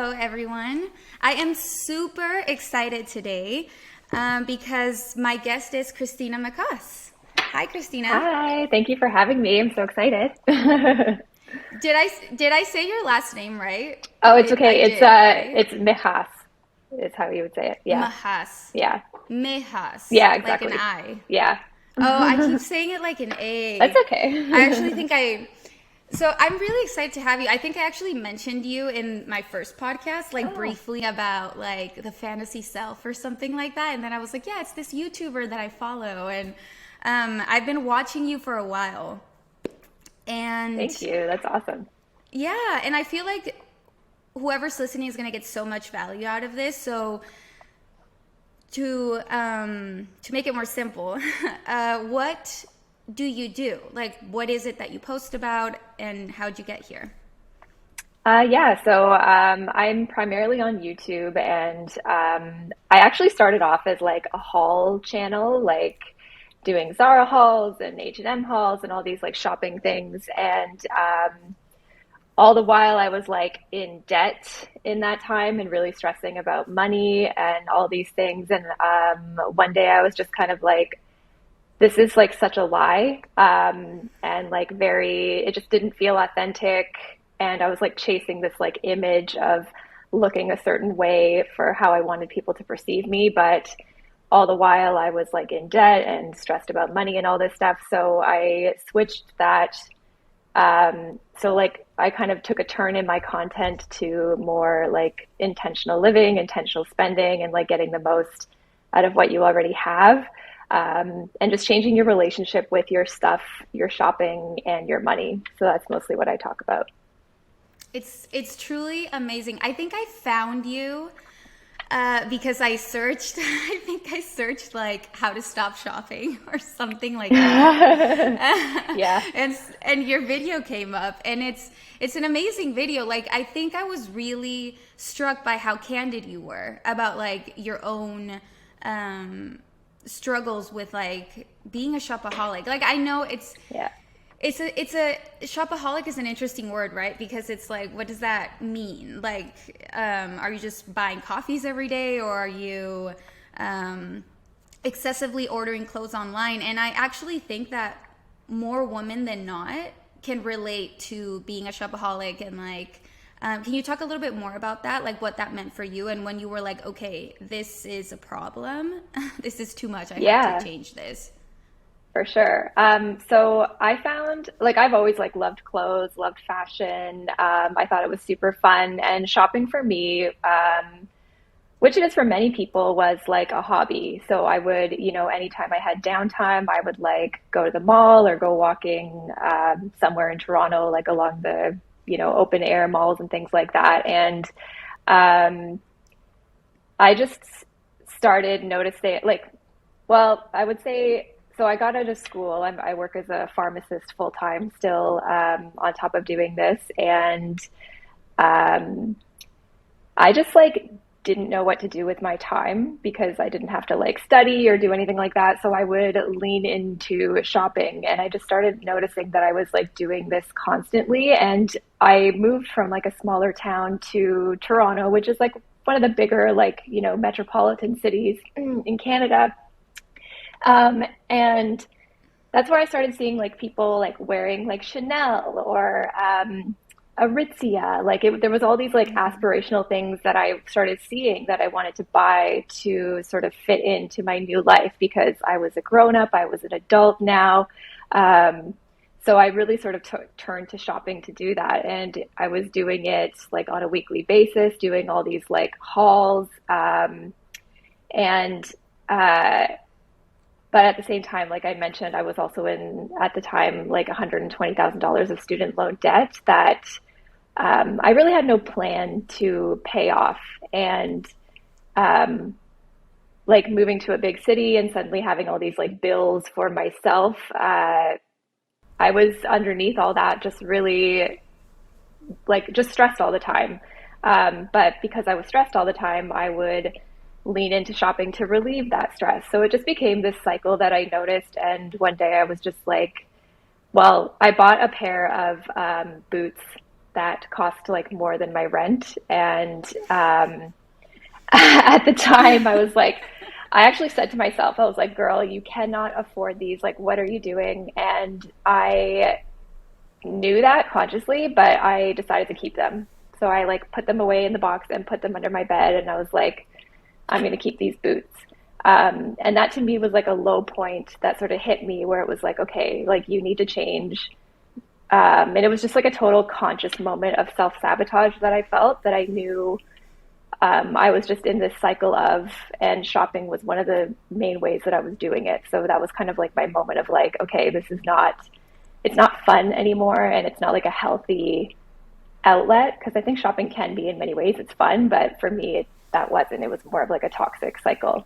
Hello, everyone. I am super excited today because my guest is Christina Mychas. Hi, Christina. Hi, thank you for having me. I'm so excited. Did I say your last name right? Oh, it's I okay. did, right? It's Mychas. Is how you would say it. Yeah. Mychas. Yeah. Mychas, Yeah, like an exactly. I. Yeah. Oh, I keep saying it like an That's A. I actually okay. think so I'm really excited to have you. I think I actually mentioned you in my first podcast, like Oh, briefly about like the fantasy self or something like that. And then I was like, yeah, it's this YouTuber that I follow. And I've been watching you for a while. And thank you. That's awesome. yeah, and I feel like whoever's listening is going to get so much value out of this. So to make it more simple, what do you do? Like, what is it that you post about, and how'd you get here? I'm primarily on YouTube, and I actually started off as like a haul channel, like doing Zara hauls and H&M hauls and all these like shopping things. And all the while I was like in debt in that time and really stressing about money and all these things. And one day I was just kind of like, this is like such a lie. And like it just didn't feel authentic. And I was like chasing this like image of looking a certain way for how I wanted people to perceive me. But all the while I was like in debt and stressed about money and all this stuff. So I switched that. So like I kind of took a turn in my content to more like intentional living, intentional spending, and like getting the most out of what you already have. And just changing your relationship with your stuff, your shopping, and your money. So that's mostly what I talk about. It's truly amazing. I think I found you because I searched. I think I searched like how to stop shopping or something like that, Yeah. and your video came up, and it's an amazing video. Like I think I was really struck by how candid you were about like your own struggles with like being a shopaholic. Like I know Yeah. it's a shopaholic is an interesting word, right? Because it's like, what does that mean? Like, are you just buying coffees every day, or are you excessively ordering clothes online? And I actually think that more women than not can relate to being a shopaholic. And like, can you talk a little bit more about that, like what that meant for you, and when you were like, okay, this is a problem, this is too much, I have to Yeah. change this. For sure. So I found like I've always like loved clothes, loved fashion. I thought it was super fun, and shopping for me, which it is for many people, was like a hobby. So I would, anytime I had downtime, I would like go to the mall or go walking somewhere in Toronto, like along the, open air malls and things like that. And um, I just started noticing, like, well, I would say, so I got out of school. I work as a pharmacist full time still, on top of doing this. And um, I just like didn't know what to do with my time because I didn't have to like study or do anything like that. So I would lean into shopping, and I just started noticing that I was like doing this constantly. And I moved from like a smaller town to Toronto, which is like one of the bigger like, metropolitan cities in Canada. And that's where I started seeing like people like wearing like Chanel or Aritzia. Like there was all these like aspirational things that I started seeing that I wanted to buy to sort of fit into my new life because I was a grown up, I was an adult now. Um, so I really sort of turned to shopping to do that, and I was doing it like on a weekly basis, doing all these like hauls, and. Uh, but at the same time, like I mentioned, I was also in, at the time, like $120,000 of student loan debt that I really had no plan to pay off. And um, like moving to a big city and suddenly having all these like bills for myself, I was underneath all that, just really like just stressed all the time. But because I was stressed all the time, I would lean into shopping to relieve that stress. So it just became this cycle that I noticed. And one day I was just like, well, I bought a pair of boots that cost like more than my rent. And at the time, I was like, I actually said to myself, I was like, girl, you cannot afford these. Like, what are you doing? And I knew that consciously, but I decided to keep them. So I like put them away in the box and put them under my bed. And I was like, I'm going to keep these boots. And that to me was like a low point that sort of hit me where it was like, okay, like you need to change. And it was just like a total conscious moment of self-sabotage that I felt, that I knew I was just in this cycle of, and shopping was one of the main ways that I was doing it. So that was kind of like my moment of like, okay, this is not, it's not fun anymore. And it's not like a healthy outlet, because I think shopping can be in many ways, it's fun, but for me, that wasn't. It was more of like a toxic cycle.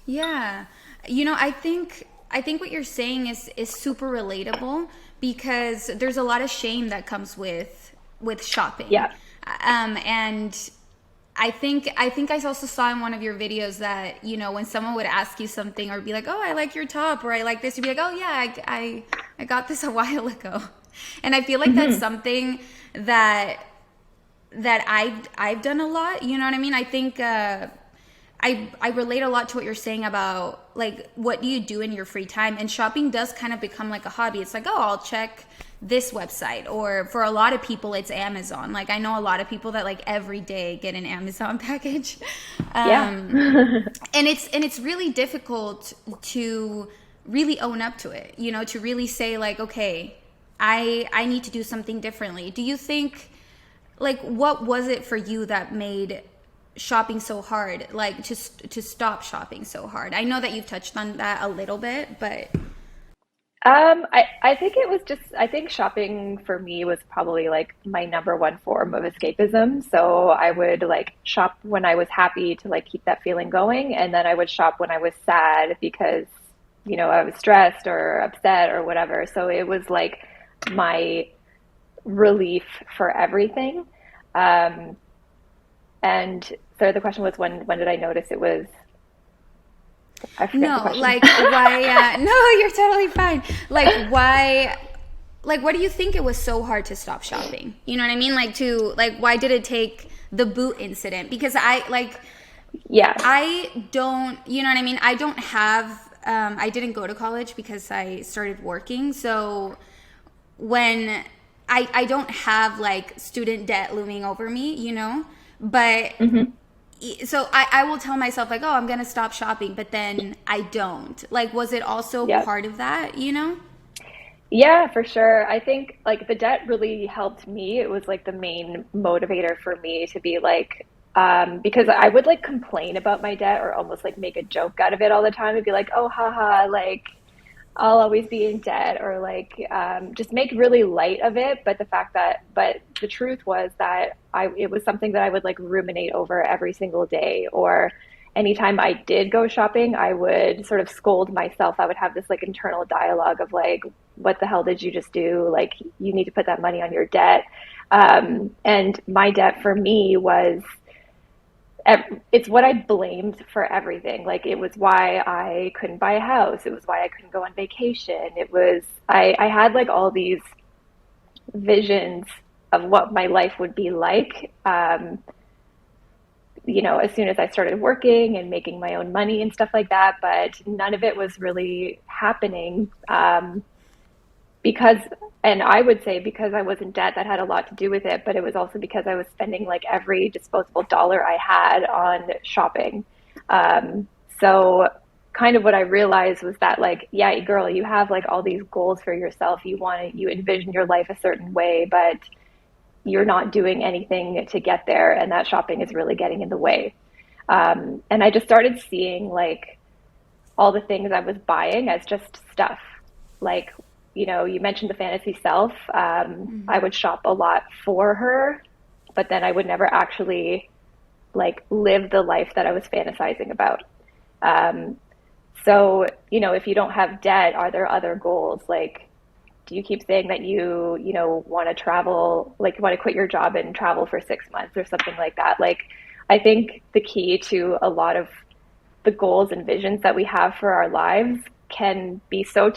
Yeah. I think what you're saying is super relatable, because there's a lot of shame that comes with shopping. Yeah. And I think I also saw in one of your videos that, when someone would ask you something or be like, "Oh, I like your top," or "I like this," you'd be like, "Oh yeah, I got this a while ago." And I feel like that's something that I've done a lot. You know what I mean? I think I relate a lot to what you're saying about like, what do you do in your free time? And shopping does kind of become like a hobby. It's like, oh, I'll check this website, or for a lot of people it's Amazon. Like I know a lot of people that like every day get an Amazon package. Yeah. And it's really difficult to really own up to it, to really say like, okay, I need to do something differently. Do you think, like, what was it for you that made shopping so hard, like to stop shopping so hard? I know that you've touched on that a little bit, but I think it was just, I think shopping for me was probably like my number one form of escapism. So I would like shop when I was happy to like keep that feeling going. And then I would shop when I was sad because, I was stressed or upset or whatever. So it was like my relief for everything. And so the question was, when did I notice it was, I forget the no, question. like why? No, you're totally fine. Like why? Like what do you think it was so hard to stop shopping? You know what I mean? Why did it take the boot incident? Because Yeah. I don't, you know what I mean? I don't have. I didn't go to college because I started working. So when I don't have like student debt looming over me, but so I will tell myself like, oh, I'm going to stop shopping, but then I don't. Like, was it also Yeah. part of that, Yeah, for sure. I think like the debt really helped me. It was like the main motivator for me to be like, because I would like complain about my debt or almost like make a joke out of it all the time and be like, oh, haha, like I'll always be in debt, or like just make really light of it. But the truth was that it was something that I would like ruminate over every single day, or anytime I did go shopping, I would sort of scold myself. I would have this like internal dialogue of like, what the hell did you just do? Like, you need to put that money on your debt. And my debt for me was, it's what I blamed for everything. Like, it was why I couldn't buy a house. It was why I couldn't go on vacation. It was, I had like all these visions of what my life would be like, as soon as I started working and making my own money and stuff like that. But none of it was really happening, because, and I would say because I was in debt, that had a lot to do with it, but it was also because I was spending like every disposable dollar I had on shopping. So kind of what I realized was that like, yeah, girl, you have like all these goals for yourself. You envision your life a certain way, but you're not doing anything to get there. And that shopping is really getting in the way. And I just started seeing like all the things I was buying as just stuff. Like, you mentioned the fantasy self. I would shop a lot for her, but then I would never actually like live the life that I was fantasizing about. So, if you don't have debt, are there other goals? Like, do you keep saying that you want to travel, like you want to quit your job and travel for 6 months or something like that? Like, I think the key to a lot of the goals and visions that we have for our lives can be so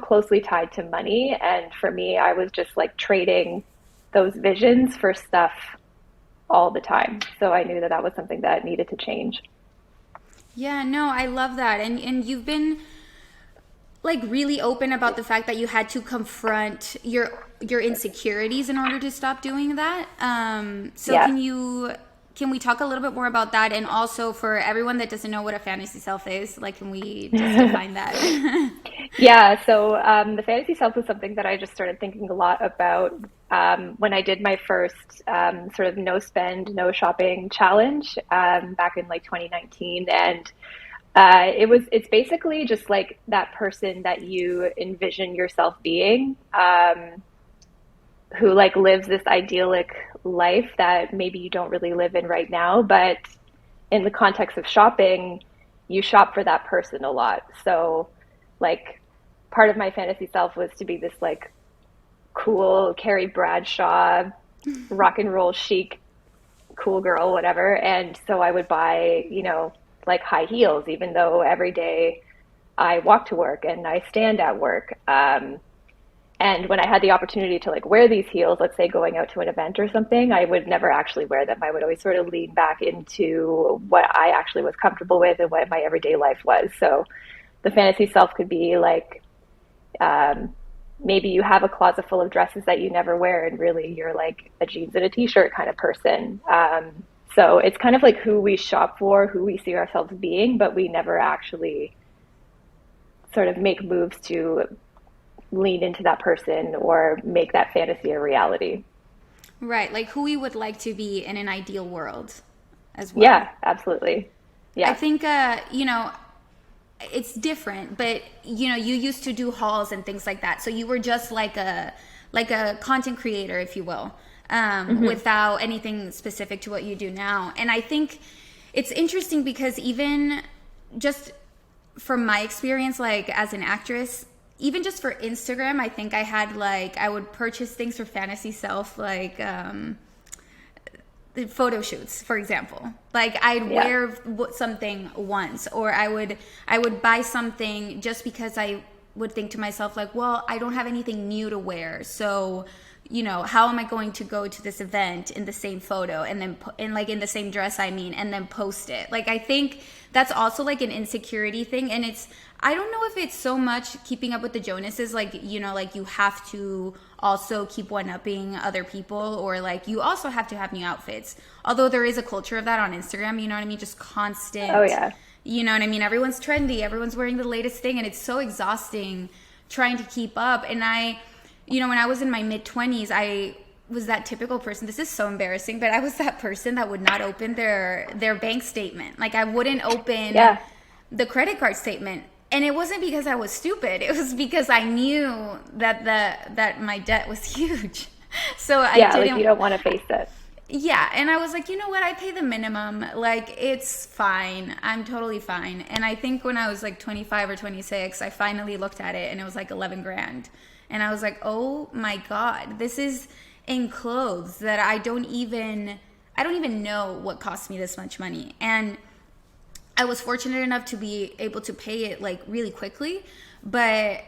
closely tied to money. And for me, I was just like trading those visions for stuff all the time. So I knew that that was something that needed to change. Yeah, no, I love that. And you've been like really open about the fact that you had to confront your insecurities in order to stop doing that. So Yeah. can we talk a little bit more about that? And also for everyone that doesn't know what a fantasy self is, like, can we just define that? Yeah, so the fantasy self was something that I just started thinking a lot about when I did my first sort of no spend, no shopping challenge back in like 2019. And it's basically just like that person that you envision yourself being, who like lives this idyllic life that maybe you don't really live in right now, but in the context of shopping, you shop for that person a lot. So like part of my fantasy self was to be this like cool Carrie Bradshaw, rock and roll chic, cool girl, whatever. And so I would buy, like high heels, even though every day I walk to work and I stand at work. And when I had the opportunity to like wear these heels, let's say going out to an event or something, I would never actually wear them. I would always sort of lean back into what I actually was comfortable with and what my everyday life was. So the fantasy self could be like, maybe you have a closet full of dresses that you never wear, and really you're like a jeans and a t-shirt kind of person. So it's kind of like who we shop for, who we see ourselves being, but we never actually sort of make moves to lean into that person or make that fantasy a reality. Right, like who we would like to be in an ideal world as well. Yeah, absolutely. I Yeah. think, it's different, but you used to do hauls and things like that. So you were just like a content creator, if you will, without anything specific to what you do now. And I think it's interesting because even just from my experience, like as an actress, even just for Instagram, I think I had like, I would purchase things for fantasy self, like the photo shoots, for example. Like I'd Yeah. wear something once, or I would buy something just because I would think to myself like, well, I don't have anything new to wear, so how am I going to go to this event in the same photo and then in the same dress, and then post it? Like I think that's also like an insecurity thing, and I don't know if it's so much keeping up with the Jonases, like like you have to also keep one-upping other people, or like you also have to have new outfits, although there is a culture of that on Instagram, you know what I mean, just constant. Oh yeah. You know what I mean? Everyone's trendy, everyone's wearing the latest thing, and it's so exhausting trying to keep up. And when I was in my mid-20s, I was that typical person. This is so embarrassing, but I was that person that would not open their bank statement. Like I wouldn't open Yeah. the credit card statement. And it wasn't because I was stupid. It was because I knew that my debt was huge. So I Yeah, didn't. like you don't want to face it. Yeah, and I was like, you know what? I pay the minimum. Like, it's fine. I'm totally fine. And I think when I was like 25 or 26, I finally looked at it and it was like 11 grand. And I was like, oh my God, this is in clothes that I don't even know what cost me this much money. And I was fortunate enough to be able to pay it like really quickly. But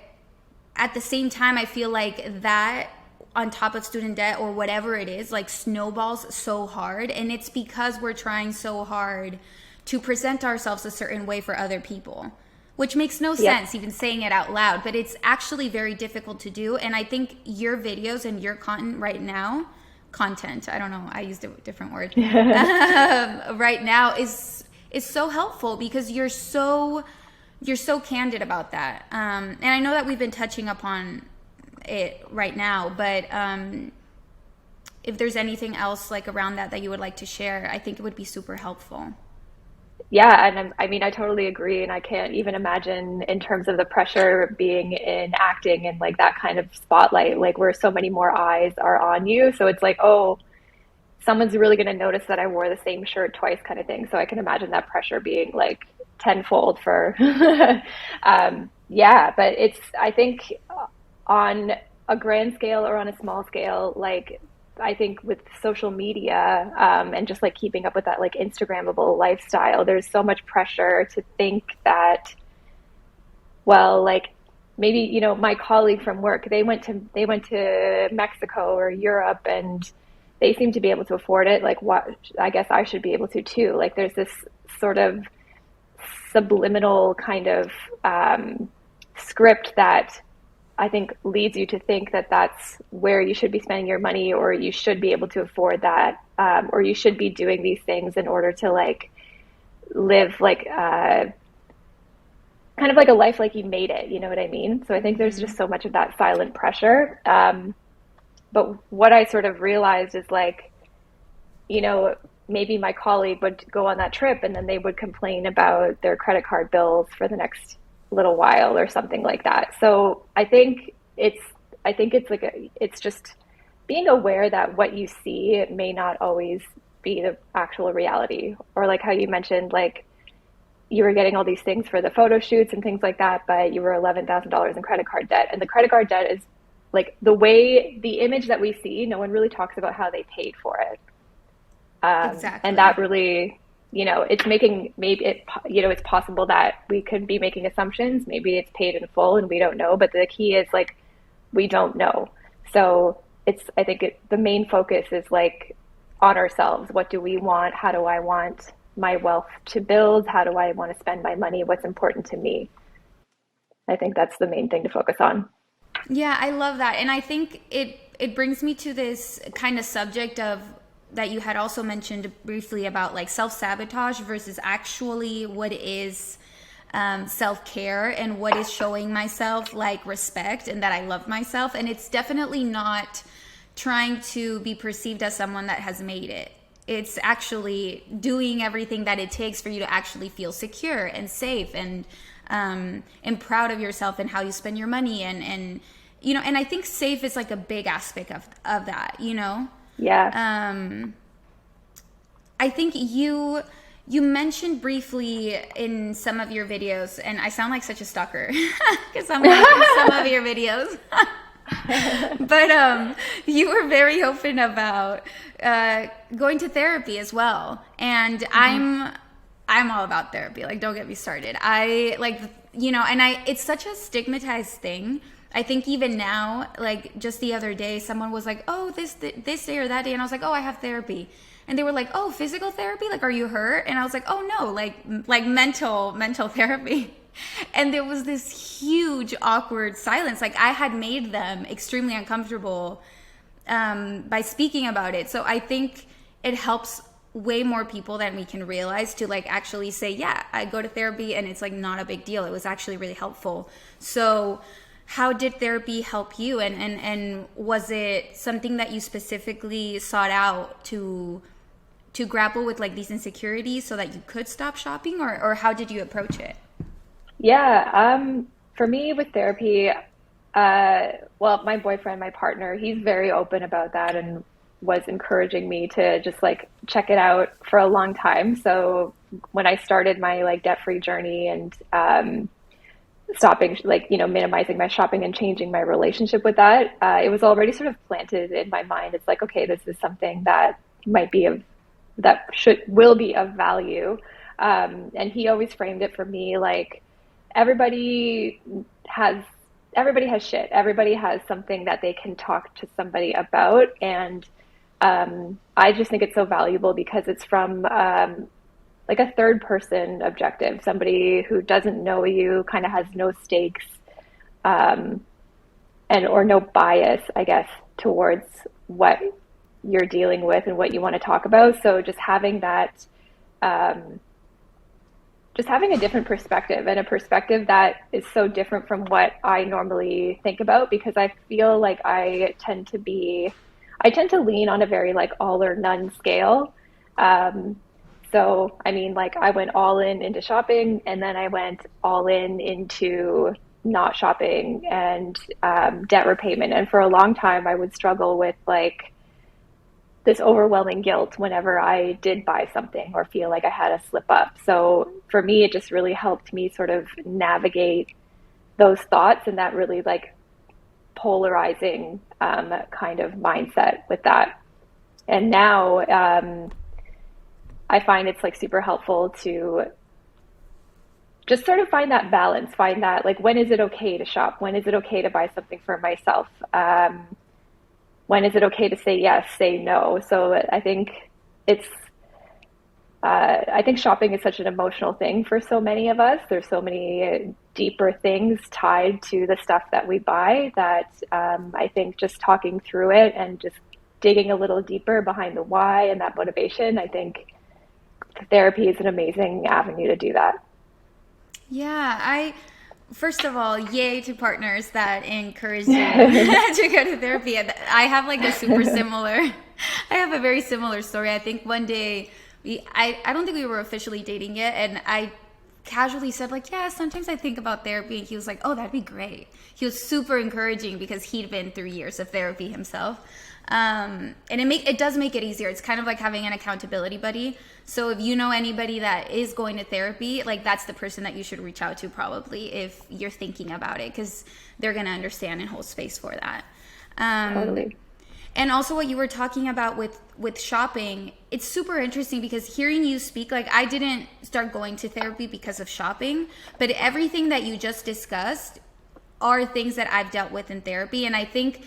at the same time, I feel like that on top of student debt or whatever it is, like snowballs so hard. And it's because we're trying so hard to present ourselves a certain way for other people, which makes no sense even saying it out loud, but it's actually very difficult to do. And I think your videos and your content, I don't know, I used a different word, right now is so helpful because you're so candid about that. And I know that we've been touching upon it right now, but if there's anything else like around that you would like to share, I think it would be super helpful. Yeah, and I mean, I totally agree, and I can't even imagine in terms of the pressure being in acting and like that kind of spotlight, like where so many more eyes are on you. So it's like, oh, someone's really going to notice that I wore the same shirt twice, kind of thing. So I can imagine that pressure being like tenfold for, yeah. But I think on a grand scale or on a small scale, like I think with social media and just like keeping up with that like Instagrammable lifestyle, there's so much pressure to think that, well, like maybe, my colleague from work, they went to Mexico or Europe, and they seem to be able to afford it. Like, what, I guess I should be able to too. Like, there's this sort of subliminal kind of script that I think leads you to think that that's where you should be spending your money, or you should be able to afford that, or you should be doing these things in order to like live like kind of like a life like you made it. You know what I mean? So I think there's just so much of that silent pressure. But what I sort of realized is like, maybe my colleague would go on that trip and then they would complain about their credit card bills for the next little while or something like that. So it's just being aware that what you see, it may not always be the actual reality. Or like how you mentioned, like you were getting all these things for the photo shoots and things like that, but you were $11,000 in credit card debt. And the credit card debt is like the image that we see, no one really talks about how they paid for it. Exactly. And that really, it's making, maybe it's possible that we could be making assumptions. Maybe it's paid in full and we don't know, but the key is like, we don't know. So I think the main focus is like on ourselves. What do we want? How do I want my wealth to build? How do I want to spend my money? What's important to me? I think that's the main thing to focus on. Yeah, I love that. And I think it brings me to this kind of subject of that you had also mentioned briefly about like self-sabotage versus actually what is self-care and what is showing myself like respect and that I love myself. And it's definitely not trying to be perceived as someone that has made it. It's actually doing everything that it takes for you to actually feel secure and safe and proud of yourself and how you spend your money and I think safe is like a big aspect of that, Yeah. I think you mentioned briefly in some of your videos, and I sound like such a stalker because I'm watching some of your videos. But you were very open about going to therapy as well, and I'm all about therapy. Like, don't get me started. I like, it's such a stigmatized thing. I think even now, like just the other day, someone was like, oh, this day or that day. And I was like, oh, I have therapy. And they were like, oh, physical therapy? Like, are you hurt? And I was like, oh no, like mental therapy. And there was this huge awkward silence. Like I had made them extremely uncomfortable by speaking about it. So I think it helps way more people than we can realize to like actually say, yeah, I go to therapy and it's like not a big deal. It was actually really helpful. So how did therapy help you? And was it something that you specifically sought out to grapple with like these insecurities so that you could stop shopping, or how did you approach it? Yeah. For me with therapy, well, my boyfriend, my partner, he's very open about that and was encouraging me to just like check it out for a long time. So when I started my like debt-free journey and stopping, like, minimizing my shopping and changing my relationship with that, it was already sort of planted in my mind. It's like, okay, this is something that will be of value. And he always framed it for me like everybody has shit. Everybody has something that they can talk to somebody about. And I just think it's so valuable because it's from like a third person objective, somebody who doesn't know you, kind of has no stakes, or no bias, I guess, towards what you're dealing with and what you want to talk about. So just having that, just having a different perspective, and a perspective that is so different from what I normally think about, because I feel like I tend to lean on a very like all or none scale. So, I mean, like I went all in into shopping, and then I went all in into not shopping and debt repayment. And for a long time, I would struggle with like this overwhelming guilt whenever I did buy something or feel like I had a slip up. So for me, it just really helped me sort of navigate those thoughts and that really like polarizing kind of mindset with that. And now, I find it's like super helpful to just sort of find that balance, find that like, when is it okay to shop? When is it okay to buy something for myself? When is it okay to say yes, say no? So it's, I think shopping is such an emotional thing for so many of us. There's so many deeper things tied to the stuff that we buy that I think just talking through it and just digging a little deeper behind the why and that motivation, I think therapy is an amazing avenue to do that. Yeah, first of all, yay to partners that encourage you to go to therapy. I have like I have a very similar story. I think one day I don't think we were officially dating yet, and I casually said like, yeah, sometimes I think about therapy, and he was like, oh, that'd be great. He was super encouraging because he'd been through years of therapy himself. And it does make it easier. It's kind of like having an accountability buddy. So if you know anybody that is going to therapy, like that's the person that you should reach out to probably if you're thinking about it, because they're going to understand and hold space for that. Totally. And also what you were talking about with shopping, it's super interesting because hearing you speak, like I didn't start going to therapy because of shopping, but everything that you just discussed are things that I've dealt with in therapy. And I think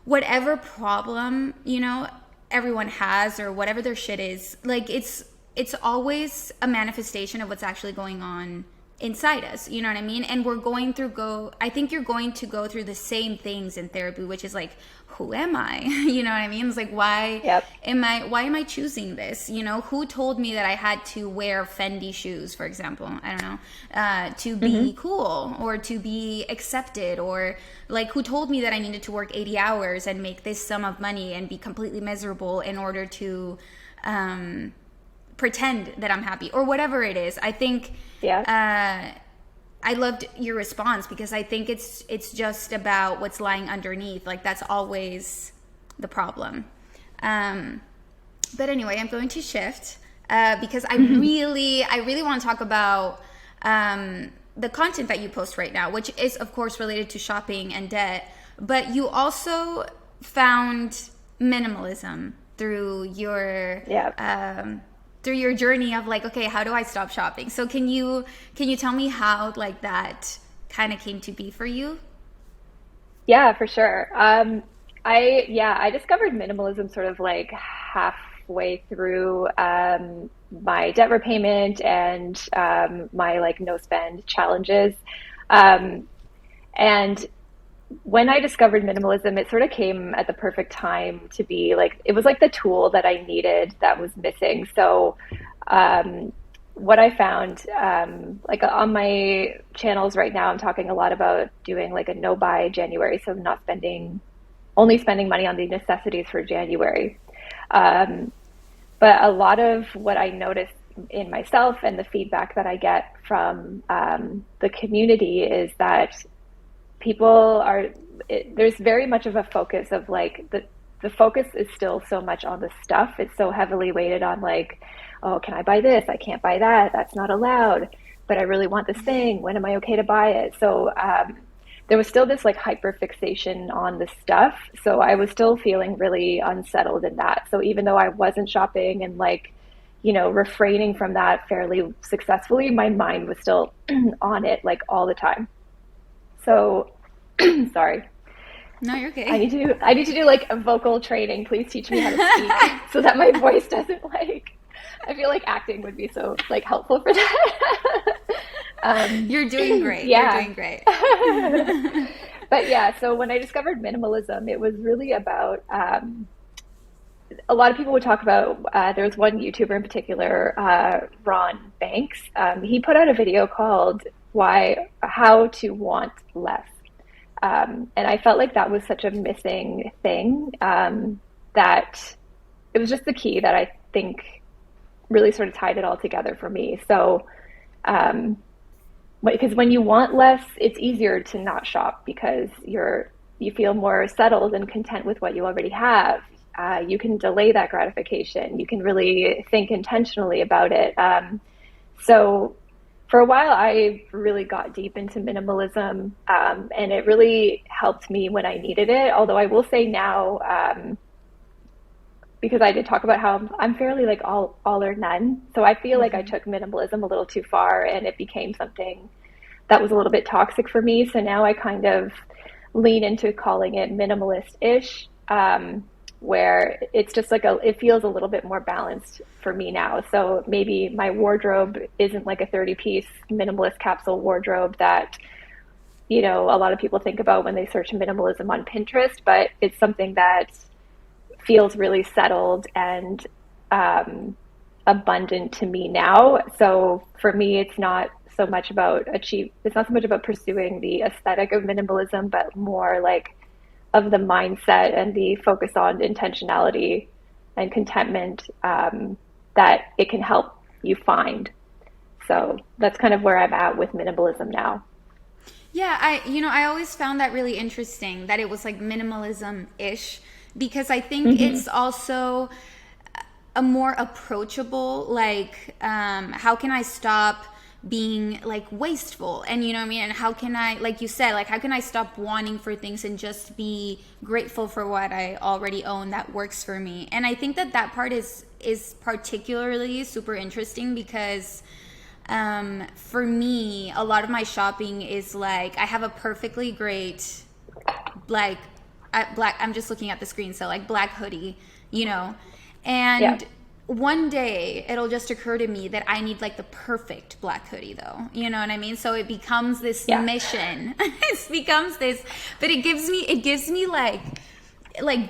whatever problem, everyone has, or whatever their shit is, like it's always a manifestation of what's actually going on inside us, you know what I mean? And I think you're going to go through the same things in therapy, which is like, who am I? You know what I mean? It's like, why am I choosing this? Who told me that I had to wear Fendi shoes, for example? I don't know, to be cool or to be accepted, or like who told me that I needed to work 80 hours and make this sum of money and be completely miserable in order to, pretend that I'm happy or whatever it is. I think, I loved your response because I think it's just about what's lying underneath. Like that's always the problem. But anyway, I'm going to shift because I really want to talk about the content that you post right now, which is of course related to shopping and debt. But you also found minimalism through your journey of like, okay, how do I stop shopping? So can you tell me how like that kind of came to be for you? Yeah, for sure. I discovered minimalism sort of like halfway through my debt repayment and my like no spend challenges. And when I discovered minimalism, it sort of came at the perfect time to be like, it was like the tool that I needed that was missing. So what I found, like on my channels right now, I'm talking a lot about doing like a no buy January. So only spending money on the necessities for January. But a lot of what I noticed in myself and the feedback that I get from the community is that there's very much of a focus of like the focus is still so much on the stuff. It's so heavily weighted on like, oh, can I buy this? I can't buy that. That's not allowed. But I really want this thing. When am I okay to buy it? So there was still this like hyper fixation on the stuff. So I was still feeling really unsettled in that. So even though I wasn't shopping and like, refraining from that fairly successfully, my mind was still on it like all the time. So, sorry. No, you're okay. I need to do like a vocal training. Please teach me how to speak so that my voice doesn't like. I feel like acting would be so like helpful for that. You're doing great. Yeah. You're doing great. But yeah, so when I discovered minimalism, it was really about. A lot of people would talk about. There was one YouTuber in particular, Ron Banks. He put out a video called How to Want Less. And I felt like that was such a missing thing, that it was just the key that I think really sort of tied it all together for me. So, because when you want less, it's easier to not shop because you feel more settled and content with what you already have. You can delay that gratification. You can really think intentionally about it. So for a while, I really got deep into minimalism, and it really helped me when I needed it. Although I will say now, because I did talk about how I'm fairly like all or none. So I feel like I took minimalism a little too far and it became something that was a little bit toxic for me. So now I kind of lean into calling it minimalist-ish, where it's just like it feels a little bit more balanced for me now. So maybe my wardrobe isn't like a 30-piece minimalist capsule wardrobe that, a lot of people think about when they search minimalism on Pinterest, but it's something that feels really settled and abundant to me now. So for me, it's not so much about pursuing the aesthetic of minimalism, but more like of the mindset and the focus on intentionality and contentment, that it can help you find. So that's kind of where I'm at with minimalism now. Yeah, I always found that really interesting that it was like minimalism-ish, because I think it's also a more approachable, like, how can I stop being like wasteful? And you know what I mean? And how can I, like you said, like how can I stop wanting for things and just be grateful for what I already own that works for me? And I think that part is particularly super interesting because for me, a lot of my shopping is like I have a perfectly great like black, I'm just looking at the screen, so like black hoodie, Yeah. and one day it'll just occur to me that I need like the perfect black hoodie though. You know what I mean? So it becomes this Yeah. mission. It becomes this, but it gives me like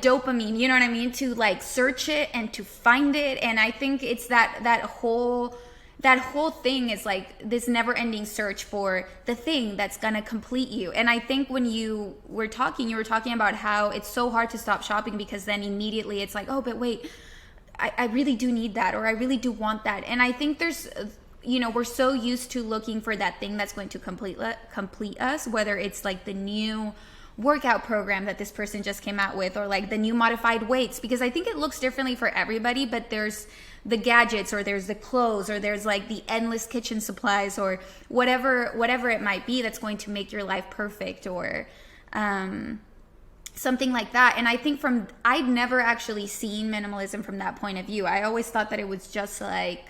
dopamine, you know what I mean? To like search it and to find it. And I think it's that whole thing is like this never ending search for the thing that's gonna complete you. And I think when you were talking about how it's so hard to stop shopping because then immediately it's like, oh, but wait, I really do need that, or I really do want that. And I think there's, we're so used to looking for that thing that's going to complete us, whether it's like the new workout program that this person just came out with, or like the new modified weights, because I think it looks differently for everybody, but there's the gadgets, or there's the clothes, or there's like the endless kitchen supplies, or whatever it might be that's going to make your life perfect, or something like that. And I think I'd never actually seen minimalism from that point of view. I always thought that it was just like,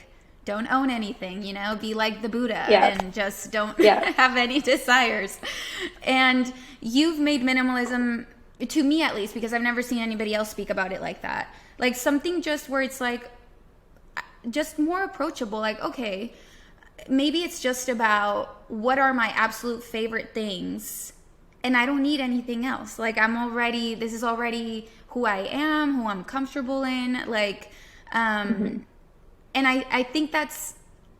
don't own anything, be like the Buddha, Yeah. and just don't Yeah. have any desires. And you've made minimalism, to me at least, because I've never seen anybody else speak about it like that, like something just where it's like just more approachable. Like, okay, maybe it's just about what are my absolute favorite things, and I don't need anything else. Like this is already who I am, who I'm comfortable in. Like, and I think that's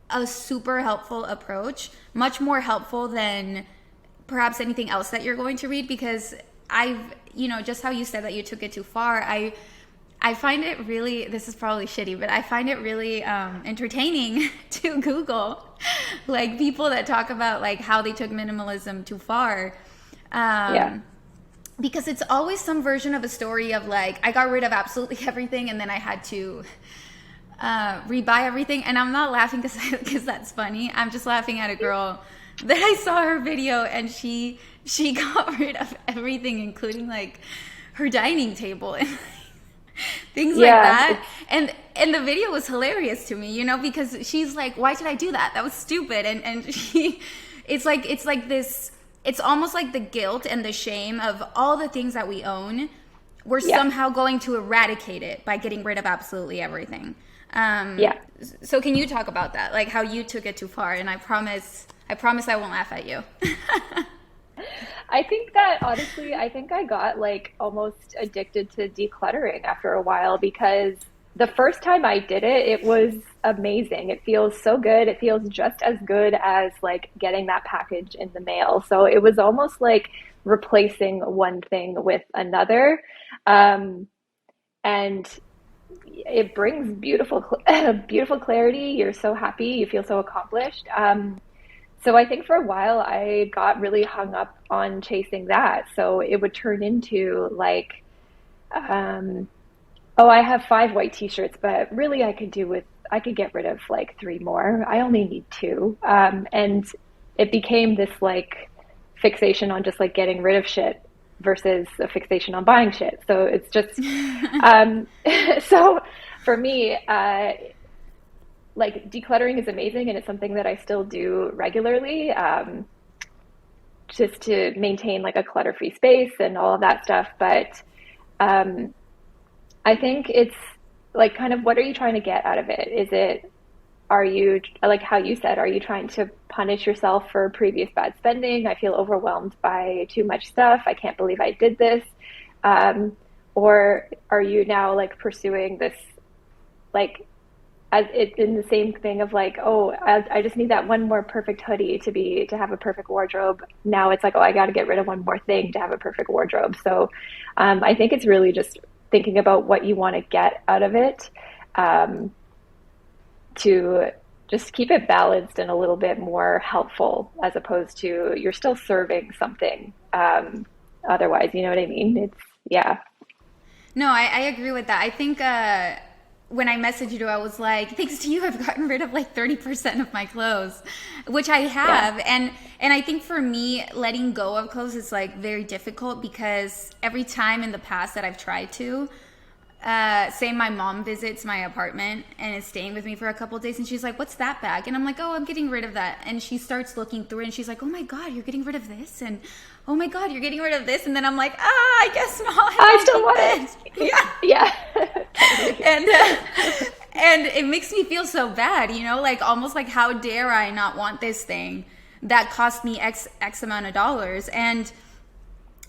a super helpful approach, much more helpful than perhaps anything else that you're going to read, because just how you said that you took it too far, I find it really, this is probably shitty, but I find it really entertaining to Google like people that talk about like how they took minimalism too far. Yeah. Because it's always some version of a story of like, I got rid of absolutely everything and then I had to rebuy everything. And I'm not laughing because that's funny. I'm just laughing at a girl that I saw her video, and she got rid of everything, including like her dining table and things like that. And the video was hilarious to me, because she's like, why did I do that? That was stupid. And it's like this, it's almost like the guilt and the shame of all the things that we own. We're somehow going to eradicate it by getting rid of absolutely everything. So can you talk about that? Like how you took it too far? And I promise I won't laugh at you. I think that honestly, I think I got like almost addicted to decluttering after a while, because the first time I did it, it was amazing. It feels so good. It feels just as good as like getting that package in the mail. So it was almost like replacing one thing with another. And it brings beautiful clarity. You're so happy. You feel so accomplished. So I think for a while I got really hung up on chasing that. So it would turn into like, oh, I have 5 white t-shirts, but really I could get rid of like 3 more. I only need 2. And it became this like fixation on just like getting rid of shit versus a fixation on buying shit. So it's just, so for me, like decluttering is amazing and it's something that I still do regularly, just to maintain like a clutter-free space and all of that stuff. But I think it's like kind of what are you trying to get out of it? Are you, like how you said, are you trying to punish yourself for previous bad spending? I feel overwhelmed by too much stuff. I can't believe I did this. Or are you now like pursuing this, like, as it in the same thing of like, oh, I just need that one more perfect hoodie to have a perfect wardrobe. Now it's like, oh, I got to get rid of one more thing to have a perfect wardrobe. So I think it's really just thinking about what you want to get out of it, to just keep it balanced and a little bit more helpful, as opposed to you're still serving something otherwise. You know what I mean? It's, yeah. No, I agree with that. I think when I messaged you, I was like, thanks to you, I've gotten rid of like 30% of my clothes, which I have. Yeah. And I think for me, letting go of clothes is like very difficult because every time in the past that I've tried to, say my mom visits my apartment and is staying with me for a couple of days and she's like, what's that bag? And I'm like, oh, I'm getting rid of that. And she starts looking through it and she's like, oh my God, you're getting rid of this? And oh my God, you're getting rid of this? And then I'm like, I guess not. I still want it. Yeah. And it makes me feel so bad, you know, like almost like how dare I not want this thing that cost me X amount of dollars. And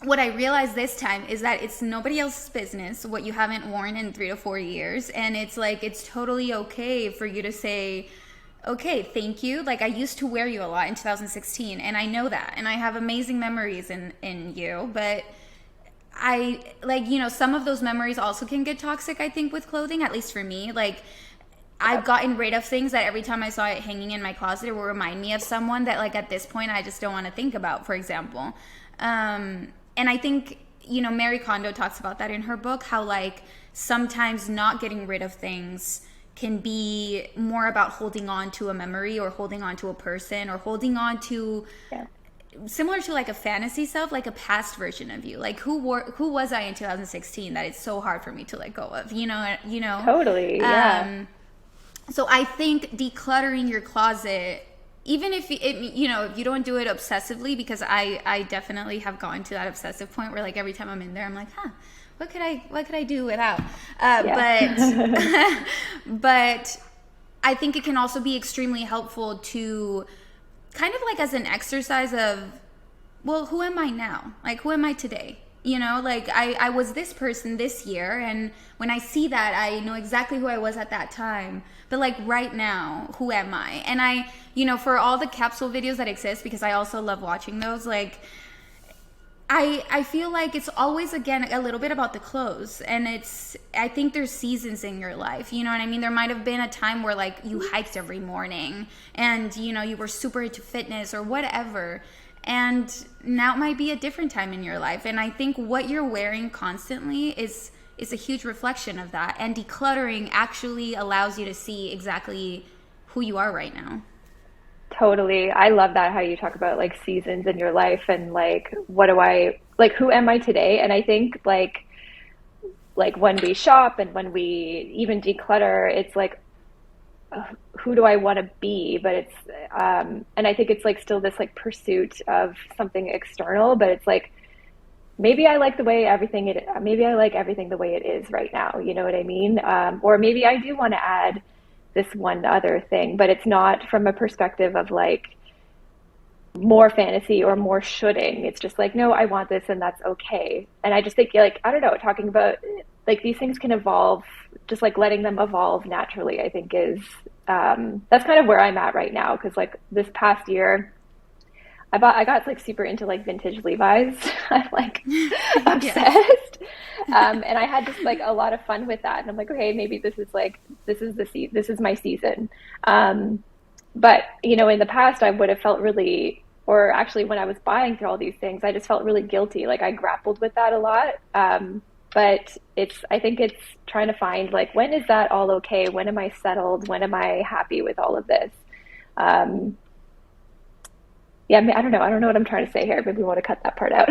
what I realized this time is that it's nobody else's business what you haven't worn in 3 to 4 years. And it's like, it's totally okay for you to say, okay, thank you. Like I used to wear you a lot in 2016 and I know that. And I have amazing memories in you, but I like, you know, some of those memories also can get toxic, I think, with clothing, at least for me. Like I've gotten rid of things that every time I saw it hanging in my closet, it will remind me of someone that like at this point, I just don't want to think about, for example. And I think, you know, Mary Kondo talks about that in her book, how like sometimes not getting rid of things can be more about holding on to a memory or holding on to a person or holding on to, similar to like a fantasy self, like a past version of you. Like who was I in 2016 that it's so hard for me to let go of, you know? Totally, yeah. So I think decluttering your closet, even if you know, if you don't do it obsessively, because I definitely have gotten to that obsessive point where like every time I'm in there, I'm like, what could I do without? But I think it can also be extremely helpful to kind of like as an exercise of, well, who am I now? Like, who am I today? You know, like I was this person this year, and when I see that, I know exactly who I was at that time. But like right now, who am I? And I, you know, for all the capsule videos that exist, because I also love watching those, like I feel like it's always, again, a little bit about the clothes. And I think there's seasons in your life, you know what I mean? There might have been a time where like you hiked every morning and, you know, you were super into fitness or whatever. And now it might be a different time in your life. And I think what you're wearing constantly is a huge reflection of that. And decluttering actually allows you to see exactly who you are right now. Totally. I love that, how you talk about like seasons in your life and like, who am I today? And I think like when we shop and when we even declutter, it's like, who do I want to be? But it's, and I think it's like still this like pursuit of something external, but it's like, maybe I like maybe I like everything the way it is right now. You know what I mean? Or maybe I do want to add this one other thing, but it's not from a perspective of like more fantasy or more shoulding. It's just like, no, I want this and that's okay. And I just think like, I don't know, talking about like these things can evolve, just like letting them evolve naturally, I think is, that's kind of where I'm at right now. Cause like this past year, I got like super into like vintage Levi's. I'm like obsessed. And I had just like a lot of fun with that. And I'm like, okay, maybe this is my season. But you know, in the past I would have felt really, or actually when I was buying through all these things, I just felt really guilty. Like I grappled with that a lot. But I think it's trying to find like, when is that all okay? When am I settled? When am I happy with all of this? Yeah, I don't know what I'm trying to say here. Maybe we want to cut that part out.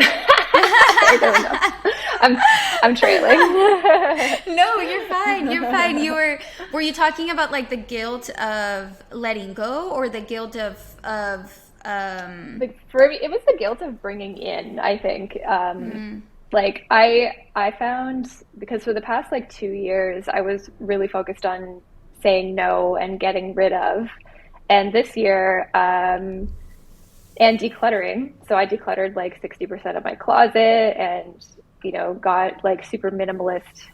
Sorry, there we go. I'm trailing. No, you're fine. You're fine. Were you talking about like the guilt of letting go or the guilt For me, it was the guilt of bringing in, I think. Like I found, because for the past like 2 years, I was really focused on saying no and getting rid of. And this year, and decluttering. So I decluttered like 60% of my closet and, got like super minimalist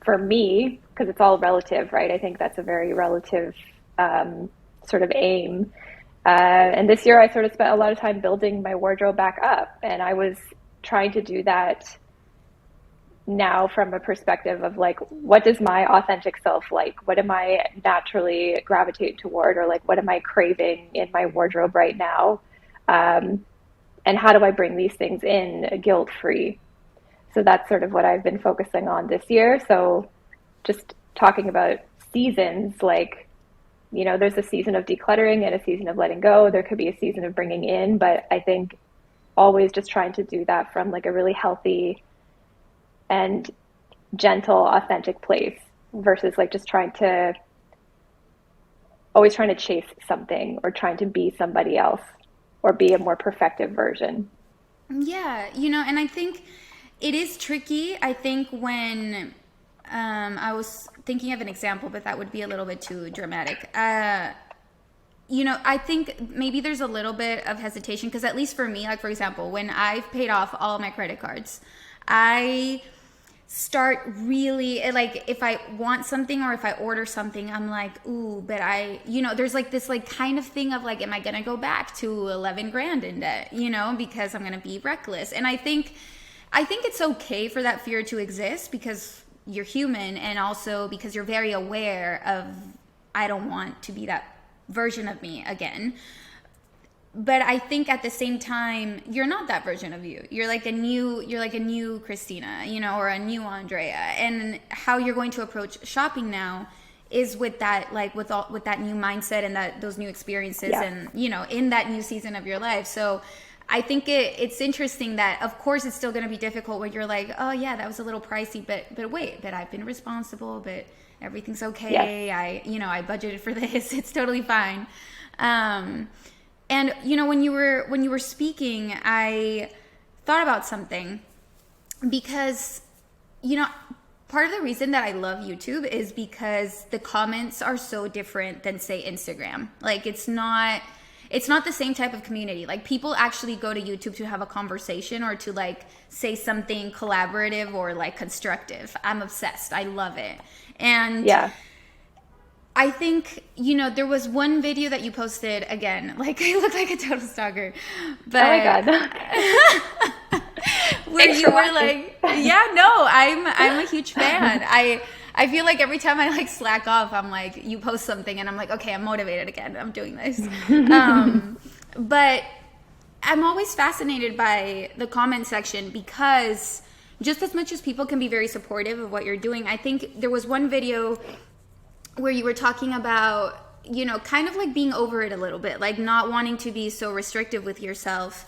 for me, because it's all relative, right? I think that's a very relative sort of aim. And this year I sort of spent a lot of time building my wardrobe back up. And I was trying to do that now from a perspective of like, what does my authentic self like? What am I naturally gravitate toward? Or like, what am I craving in my wardrobe right now? And how do I bring these things in guilt-free? So that's sort of what I've been focusing on this year. So just talking about seasons, like, there's a season of decluttering and a season of letting go. There could be a season of bringing in, but I think always just trying to do that from like a really healthy and gentle, authentic place versus like just always trying to chase something or trying to be somebody else or be a more perfective version. Yeah, and I think it is tricky. I think when I was thinking of an example, but that would be a little bit too dramatic. I think maybe there's a little bit of hesitation because at least for me, like for example, when I've paid off all my credit cards, I start really like if I want something or if I order something, I'm like, ooh, but there's like this like kind of thing of like, am I gonna go back to 11 grand in debt, because I'm gonna be reckless. And I think it's okay for that fear to exist because you're human and also because you're very aware of, I don't want to be that version of me again. But I think at the same time, you're not that version of you. You're like a new Christina, or a new Andrea. And how you're going to approach shopping now is with that, like with that new mindset and those new experiences and, in that new season of your life. So I think it's interesting that of course it's still going to be difficult when you're like, oh yeah, that was a little pricey, but wait, but I've been responsible, but everything's okay. Yes. I budgeted for this. It's totally fine. And when you were speaking, I thought about something because part of the reason that I love YouTube is because the comments are so different than say Instagram. Like it's not the same type of community. Like people actually go to YouTube to have a conversation or to like say something collaborative or like constructive. I'm obsessed. I love it. And yeah. I think, there was one video that you posted, again, like I look like a total stalker. But, oh my God. Where you were like, yeah, no, I'm a huge fan. I feel like every time I like slack off, I'm like, you post something and I'm like, okay, I'm motivated again. I'm doing this. But I'm always fascinated by the comment section because just as much as people can be very supportive of what you're doing, I think there was one video where you were talking about, kind of like being over it a little bit, like not wanting to be so restrictive with yourself.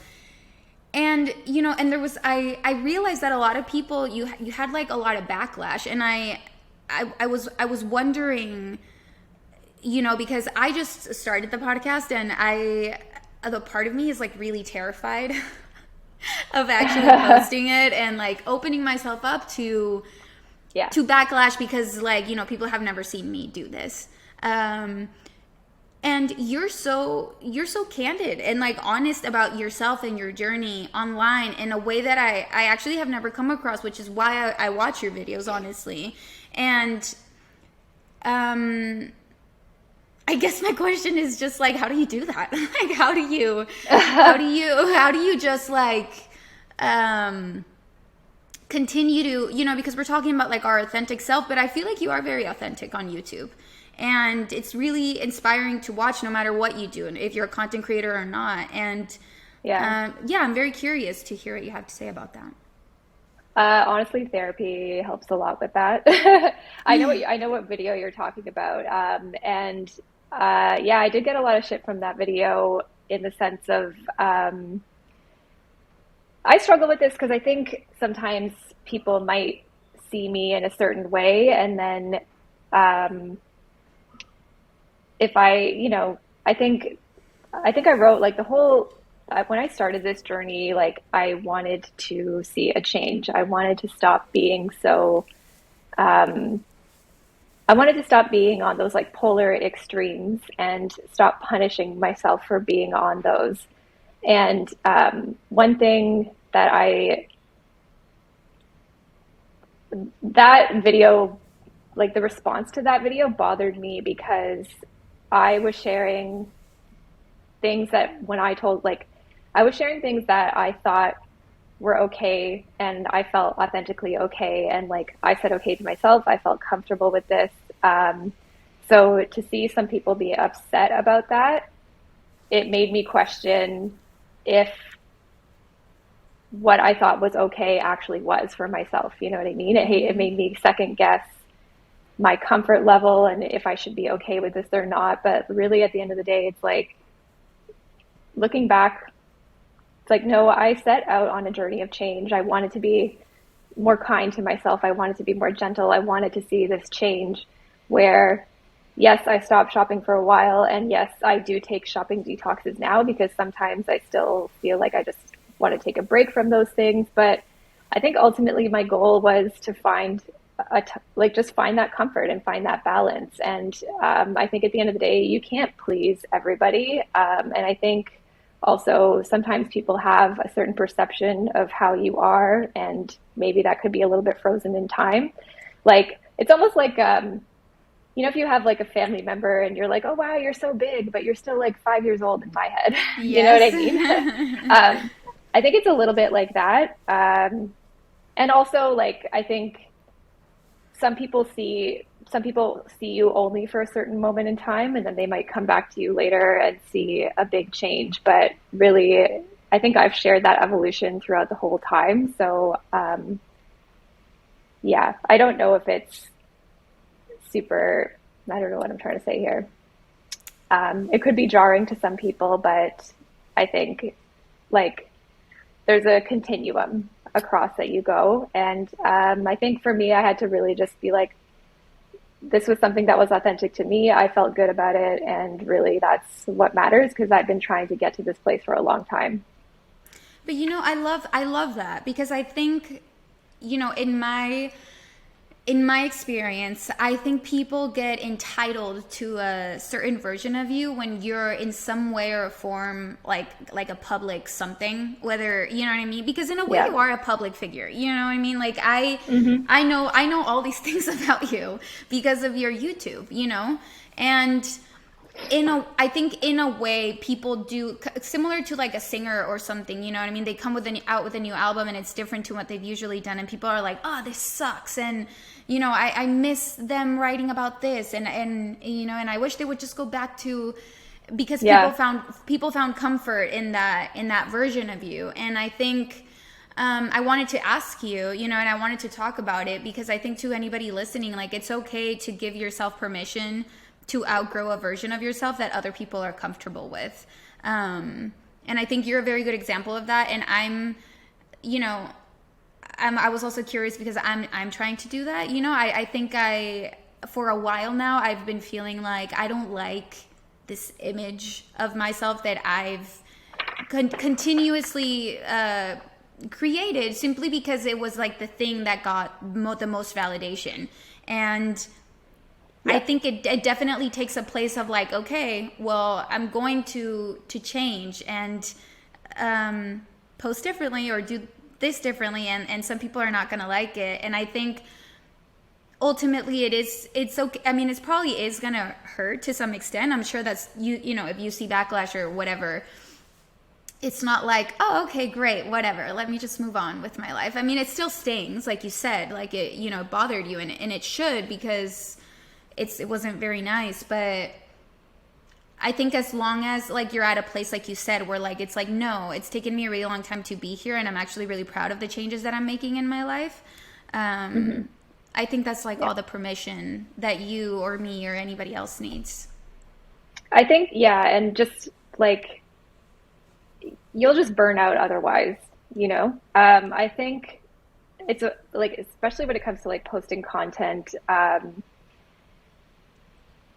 And, and there was, I realized that a lot of people, you had like a lot of backlash. And I was wondering, because I just started the podcast and the part of me is like really terrified of actually posting it and like opening myself up to backlash because like, people have never seen me do this. And you're so candid and like honest about yourself and your journey online in a way that I actually have never come across, which is why I watch your videos, honestly. And I guess my question is just like, how do you do that? Like, how do you just like continue to, because we're talking about like our authentic self, but I feel like you are very authentic on YouTube. And it's really inspiring to watch no matter what you do, and if you're a content creator or not. And I'm very curious to hear what you have to say about that. Honestly, therapy helps a lot with that. I know what video you're talking about. I did get a lot of shit from that video in the sense of I struggle with this because I think sometimes people might see me in a certain way, and then um, if I, I think I wrote like the whole when I started this journey, like I wanted to see a change. I wanted to stop being so. Um, I wanted to stop being on those like polar extremes and stop punishing myself for being on those. And one thing that video, like the response to that video bothered me because I was sharing things that when I told, like, I was sharing things that I thought were okay and I felt authentically okay. And like I said okay to myself, I felt comfortable with this. Um, so to see some people be upset about that, it made me question if what I thought was okay actually was for myself. You know what I mean? It Mm-hmm. made me second guess my comfort level and if I should be okay with this or not. But really, at the end of the day, it's like looking back, it's like, no, I set out on a journey of change. I wanted to be more kind to myself. I wanted to be more gentle. I wanted to see this change where, yes, I stopped shopping for a while. And yes, I do take shopping detoxes now because sometimes I still feel like I just want to take a break from those things. But I think ultimately my goal was to find like just find that comfort and find that balance. And I think at the end of the day, you can't please everybody. And I think also sometimes people have a certain perception of how you are, and maybe that could be a little bit frozen in time. Like it's almost like if you have like a family member and you're like, oh wow, you're so big, but you're still like 5 years old in my head. You know what Yes. I mean? I think it's a little bit like that. And also like I think some people see you only for a certain moment in time and then they might come back to you later and see a big change, but really I think I've shared that evolution throughout the whole time. So yeah, I don't know if it's super, I don't know what I'm trying to say here. It could be jarring to some people, but I think like there's a continuum across that you go. And I think for me, I had to really just be like, this was something that was authentic to me. I felt good about it. And really, that's what matters because I've been trying to get to this place for a long time. But I love that because I think, in my experience, I think people get entitled to a certain version of you when you're in some way or form like a public something, whether you know what I mean, because in a way Yeah. you are a public figure, you know what I mean, like I Hmm. I know I know all these things about you because of your YouTube, and I think in a way people do similar to like a singer or something, you know what I mean, they come out with a new album and it's different to what they've usually done and people are like, oh, this sucks, and I miss them writing about this, and I wish they would just go back to, because Yeah. people found comfort in that version of you. And I think I wanted to ask you, and I wanted to talk about it because I think to anybody listening, like it's okay to give yourself permission to outgrow a version of yourself that other people are comfortable with. And I think you're a very good example of that. And you know, I was also curious because I'm trying to do that. I think for a while now, I've been feeling like I don't like this image of myself that I've continuously created simply because it was like the thing that got the most validation. And I Yeah. think it definitely takes a place of like, okay, well, I'm going to change and post differently or do this differently, and some people are not going to like it. And I think ultimately it's okay. I mean, it probably is going to hurt to some extent. I'm sure that's if you see backlash or whatever, it's not like, oh, okay, great, whatever, let me just move on with my life. I mean, it still stings, like you said, like it bothered you, and it should, because it wasn't very nice. But I think as long as like you're at a place like you said where like it's like, no, it's taken me a really long time to be here and I'm actually really proud of the changes that I'm making in my life. Hmm. I think that's like Yeah. all the permission that you or me or anybody else needs. I think, yeah. And just like, you'll just burn out otherwise. I think like, especially when it comes to like posting content,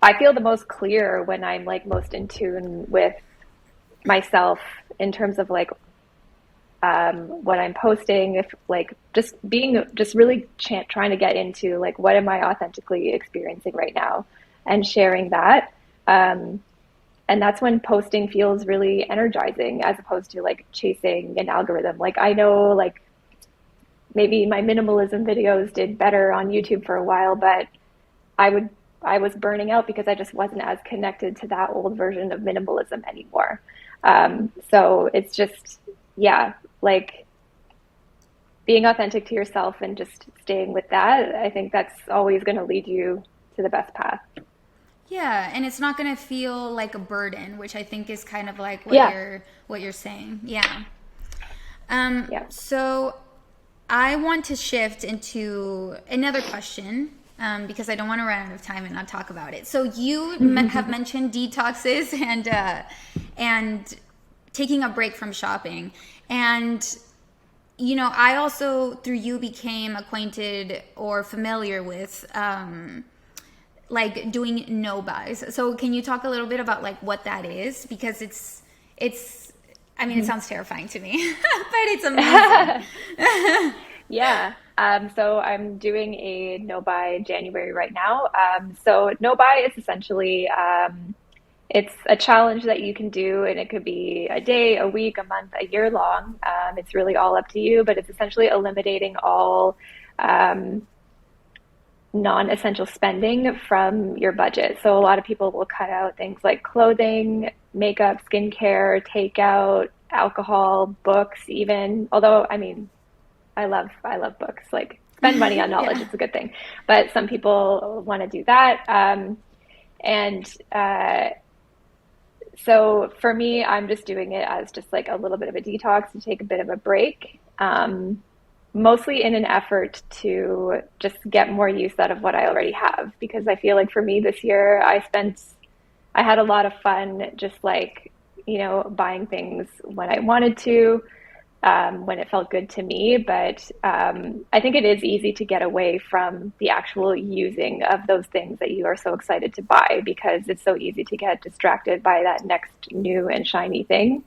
I feel the most clear when I'm like most in tune with myself in terms of like what I'm posting, if like just being just really trying to get into like what am I authentically experiencing right now and sharing that. Um, and that's when posting feels really energizing as opposed to like chasing an algorithm. Like I know like maybe my minimalism videos did better on YouTube for a while, but I would I was burning out because I just wasn't as connected to that old version of minimalism anymore. So it's just, yeah, like being authentic to yourself and just staying with that. I think that's always going to lead you to the best path. Yeah, and it's not going to feel like a burden, which I think is kind of like Yeah, what you're saying. Yeah. yeah. So I want to shift into another question, because I don't want to run out of time and not talk about it. So you have mentioned detoxes and taking a break from shopping, and I also through you became acquainted or familiar with like doing no buys. So can you talk a little bit about like what that is? Because it's I mean, it sounds terrifying to me, but it's amazing. Yeah. So I'm doing a no buy January right now. So no buy is essentially it's a challenge that you can do, and it could be a day, a week, a month, a year long. It's really all up to you, but it's essentially eliminating all um, non-essential spending from your budget. So a lot of people will cut out things like clothing, makeup, skincare, takeout, alcohol, books, even. Although, I mean, I love books. Like spend money on knowledge, Yeah. it's a good thing. But some people want to do that. And So for me, I'm just doing it as just like a little bit of a detox to take a bit of a break. Mostly in an effort to just get more use out of what I already have. Because I feel like for me this year, I had a lot of fun just like, buying things when I wanted to, when it felt good to me. But I think it is easy to get away from the actual using of those things that you are so excited to buy because it's so easy to get distracted by that next new and shiny thing.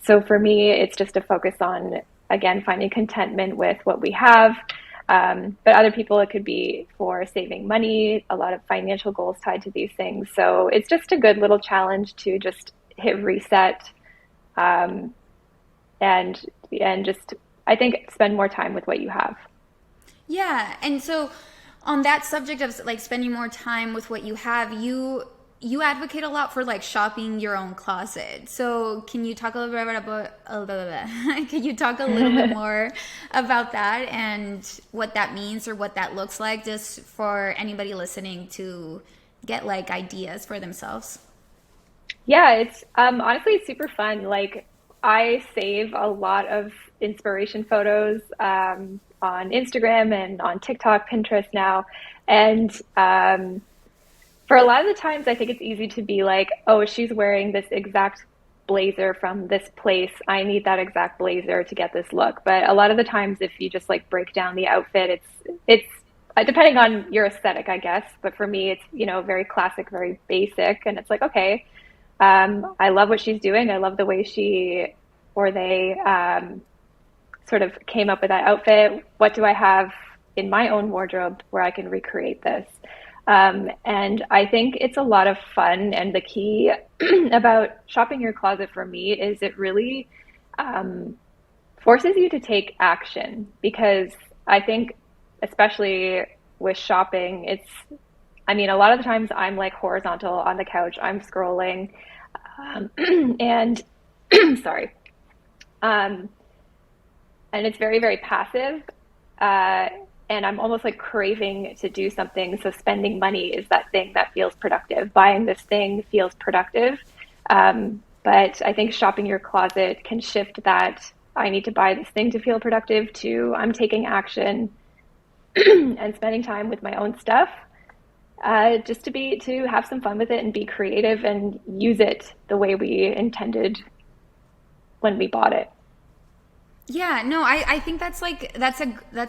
So for me, it's just a focus on, again, finding contentment with what we have. But other people, it could be for saving money, a lot of financial goals tied to these things. So it's just a good little challenge to just hit reset, um, and just I think spend more time with what you have. Yeah, and so on that subject of like spending more time with what you have, you advocate a lot for like shopping your own closet. So can you talk a little bit about can you talk a little bit more about that and what that means or what that looks like, just for anybody listening to get like ideas for themselves? Yeah, it's honestly it's super fun. Like I save a lot of inspiration photos on Instagram and on TikTok, Pinterest now. And for a lot of the times, I think it's easy to be like, oh, she's wearing this exact blazer from this place. I need that exact blazer to get this look. But a lot of the times, if you just like break down the outfit, it's depending on your aesthetic, I guess. But for me, it's very classic, very basic, and it's like, okay, I love what she's doing. I love the way she or they sort of came up with that outfit. What do I have in my own wardrobe where I can recreate this? And I think it's a lot of fun. And the key about shopping your closet for me is it really um, forces you to take action because I think, especially with shopping, I mean, a lot of the times I'm like horizontal on the couch, I'm scrolling, and sorry, um, and it's very, very passive. Uh, and I'm almost like craving to do something. So spending money is that thing that feels productive. Buying this thing feels productive. But I think shopping your closet can shift that I need to buy this thing to feel productive to I'm taking action and spending time with my own stuff, just to have some fun with it and be creative and use it the way we intended when we bought it. Yeah, no, I think that's like that's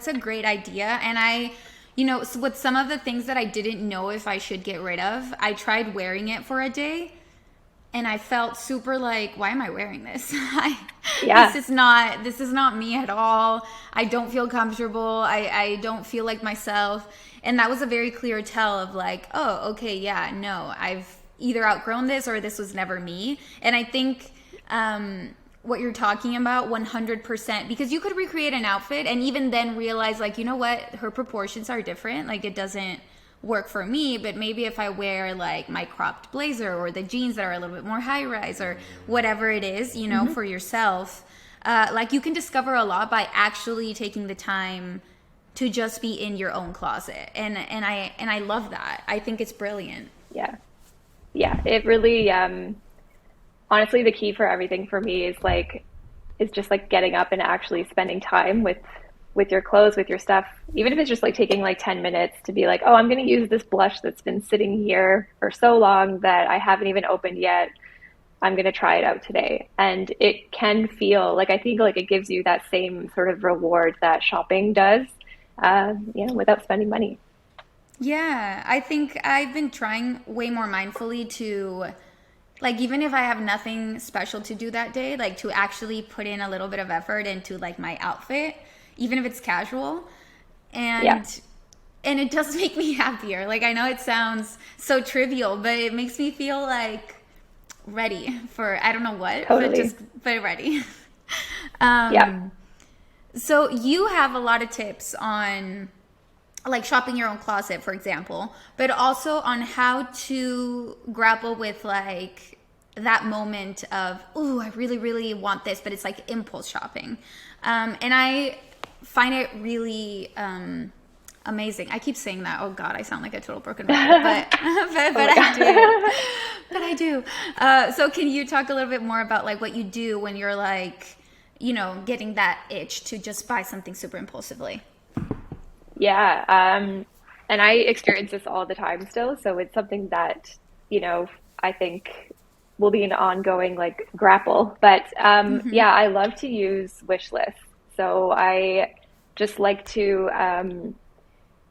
a great idea. And with some of the things that I didn't know if I should get rid of, I tried wearing it for a day and I felt super like, why am I wearing this? Yeah. This is not me at all. I don't feel comfortable. I don't feel like myself. And that was a very clear tell of like, oh, okay, yeah, no, I've either outgrown this or this was never me. And I think what you're talking about 100%, because you could recreate an outfit and even then realize like, you know what, her proportions are different. Like it doesn't work for me, but maybe if I wear like my cropped blazer or the jeans that are a little bit more high rise or whatever it is, for yourself, like you can discover a lot by actually taking the time to just be in your own closet. And I love that. I think it's brilliant. Yeah. Yeah. It really, honestly, the key for everything for me is just like getting up and actually spending time with your clothes, with your stuff, even if it's just like taking like 10 minutes to be like, oh, I'm going to use this blush that's been sitting here for so long that I haven't even opened yet. I'm going to try it out today. And it can feel like, I think like it gives you that same sort of reward that shopping does, without spending money. Yeah, I think I've been trying way more mindfully to, like, even if I have nothing special to do that day, like to actually put in a little bit of effort into like my outfit, even if it's casual. Yeah, And it does make me happier. Like I know it sounds so trivial, but it makes me feel like ready for I don't know what, totally. but ready. Yeah. um so you have a lot of tips on like shopping your own closet, for example, but also on how to grapple with like that moment of, oh, I really, really want this, but it's like impulse shopping. And I find it really amazing. I keep saying that. Oh God, I sound like a total broken record, but Oh but my I God. do. But I do. So can you talk a little bit more about like what you do when you're like, getting that itch to just buy something super impulsively? Yeah. And I experience this all the time still. So it's something that, I think will be an ongoing like grapple. But yeah, I love to use wish lists. So I just like to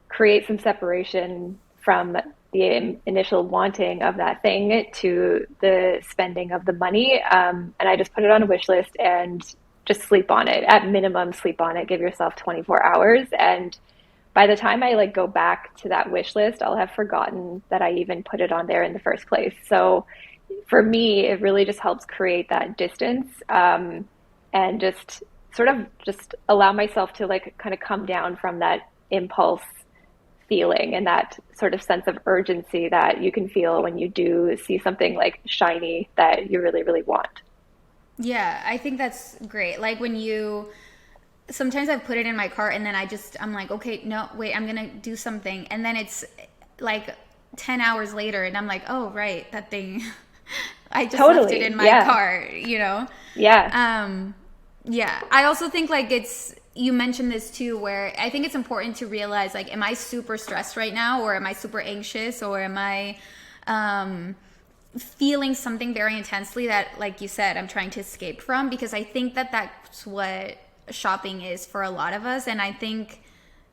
create some separation from the initial wanting of that thing to the spending of the money. And I just put it on a wish list and just sleep on it. At minimum, sleep on it. Give yourself 24 hours. And by the time I like go back to that wish list, I'll have forgotten that I even put it on there in the first place. So for me, it really just helps create that distance, and just sort of just allow myself to like kind of come down from that impulse feeling and that sort of sense of urgency that you can feel when you do see something like shiny that you really, really want. Yeah, I think that's great. Like when you sometimes I've put it in my cart and then I'm like, okay, no, wait, I'm gonna do something, and then it's like 10 hours later and I'm like, oh right, that thing I just left it Totally. in my Yeah. cart. Yeah. um yeah, I also think like it's you mentioned this too, where I think it's important to realize like, am I super stressed right now, or am I super anxious, or am I um feeling something very intensely that, like you said, I'm trying to escape from? Because I think that that's what shopping is for a lot of us. And I think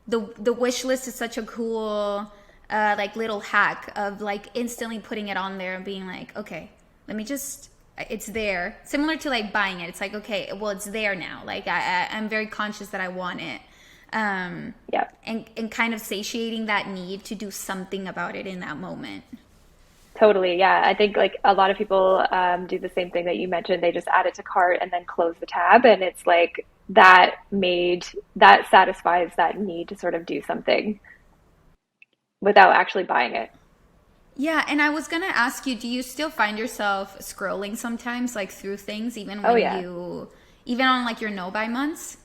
the wish list is such a cool like little hack of like instantly putting it on there and being like, okay, let me just it's there, similar to like buying it. It's like, okay, well, it's there now. Like I'm very conscious that I want it, Yeah. and kind of satiating that need to do something about it in that moment. Totally. Yeah. I think like a lot of people do the same thing that you mentioned. They just add it to cart and then close the tab. And it's like that satisfies that need to sort of do something without actually buying it. Yeah, and I was gonna ask you, do you still find yourself scrolling sometimes, like through things, even Oh, when yeah. even on like your no buy months?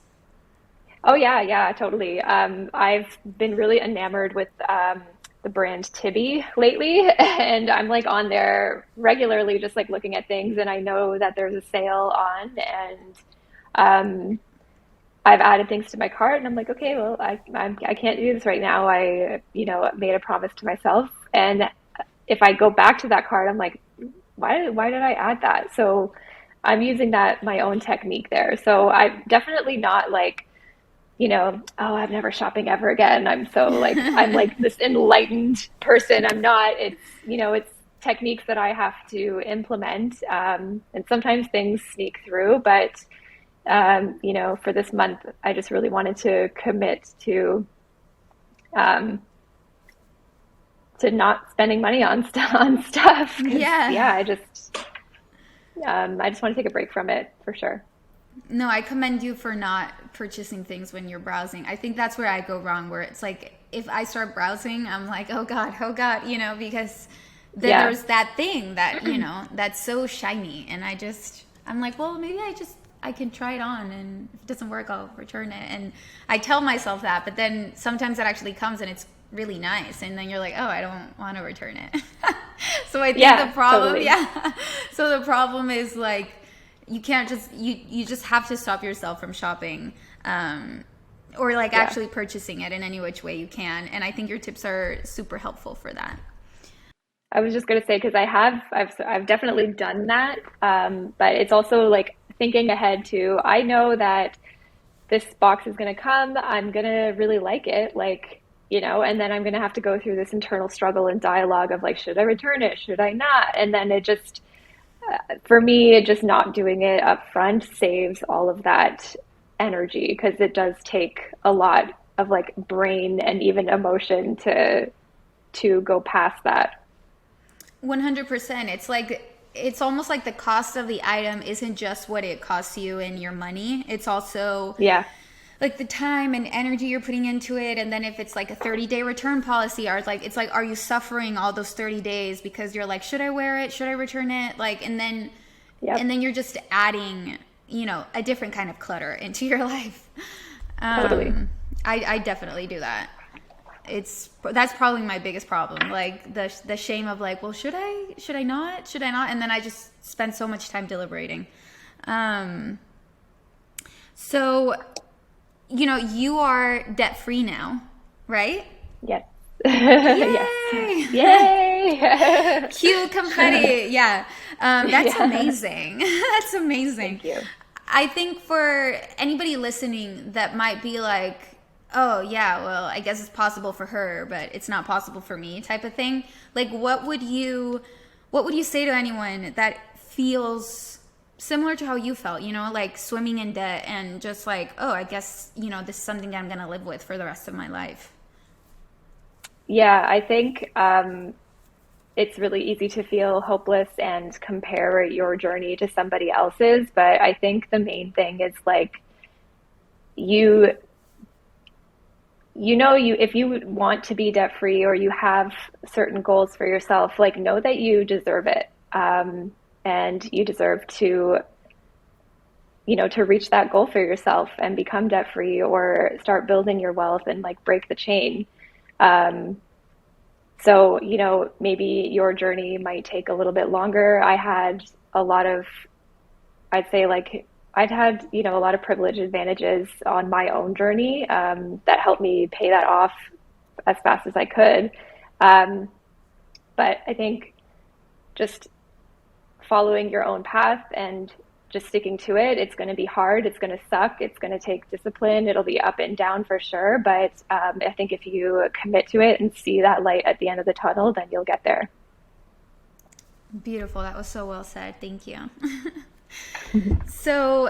Oh, yeah. Yeah. Totally. I've been really enamored with the brand Tibby lately. And I'm like on there regularly, just like looking at things. And I know that there's a sale on. And um, I've added things to my cart, and I'm like, okay, well, I can't do this right now. I, made a promise to myself, and if I go back to that cart, I'm like, why did I add that? So I'm using that my own technique there. So I'm definitely not like, oh, I'm never shopping ever again. I'm like this enlightened person. I'm not. It's techniques that I have to implement. And sometimes things sneak through, but for this month, I just really wanted to commit um, to not spending money on on stuff. 'Cause, Yeah. yeah, I just want to take a break from it for sure. No, I commend you for not purchasing things when you're browsing. I think that's where I go wrong, where it's like if I start browsing, I'm like, oh God, because then Yeah, there's that thing that, that's so shiny. And I'm like, well, maybe I can try it on, and if it doesn't work, I'll return it. And I tell myself that, but then sometimes it actually comes and it's really nice. And then you're like, oh, I don't want to return it. So I think the yeah, problem, totally. yeah. So the problem is like, you can't you just have to stop yourself from shopping, or like Yeah. actually purchasing it in any which way you can. And I think your tips are super helpful for that. I was just gonna say because I've definitely done that, but it's also like thinking ahead too. I know that this box is gonna come. I'm gonna really like it, like and then I'm gonna have to go through this internal struggle and dialogue of like, should I return it? Should I not? And then it just, for me, just not doing it up front saves all of that energy because it does take a lot of like brain and even emotion to go past that. 100%. It's almost like the cost of the item isn't just what it costs you in your money. It's also Yeah. like the time and energy you're putting into it. And then if it's like a 30-day return policy, or it's like, are you suffering all those 30 days because you're like, should I wear it? Should I return it? Like, Yep. and then you're just adding, a different kind of clutter into your life. Totally. I definitely do that. That's probably my biggest problem. Like the shame of like, well, should I not? And then I just spend so much time deliberating. So, you are debt free now, right? Yes. Yes. Yay! Yay. Cue confetti. Yeah. That's Yeah. amazing. That's amazing. Thank you. I think for anybody listening that might be like, oh, yeah, well, I guess it's possible for her, but it's not possible for me type of thing. Like, what would you say to anyone that feels similar to how you felt, like swimming in debt and just like, oh, I guess, this is something that I'm going to live with for the rest of my life? Yeah, I think it's really easy to feel hopeless and compare your journey to somebody else's. But I think the main thing is like you if you want to be debt free or you have certain goals for yourself, like know that you deserve it. And you deserve to reach that goal for yourself and become debt free or start building your wealth and like break the chain. Um, so, maybe your journey might take a little bit longer. I had a lot of, I'd say like, I'd had, a lot of privilege advantages on my own journey that helped me pay that off as fast as I could. Um, but I think just following your own path and just sticking to it. It's going to be hard. It's going to suck. It's going to take discipline. It'll be up and down for sure. But I think if you commit to it and see that light at the end of the tunnel, then you'll get there. Beautiful. That was so well said. Thank you. So,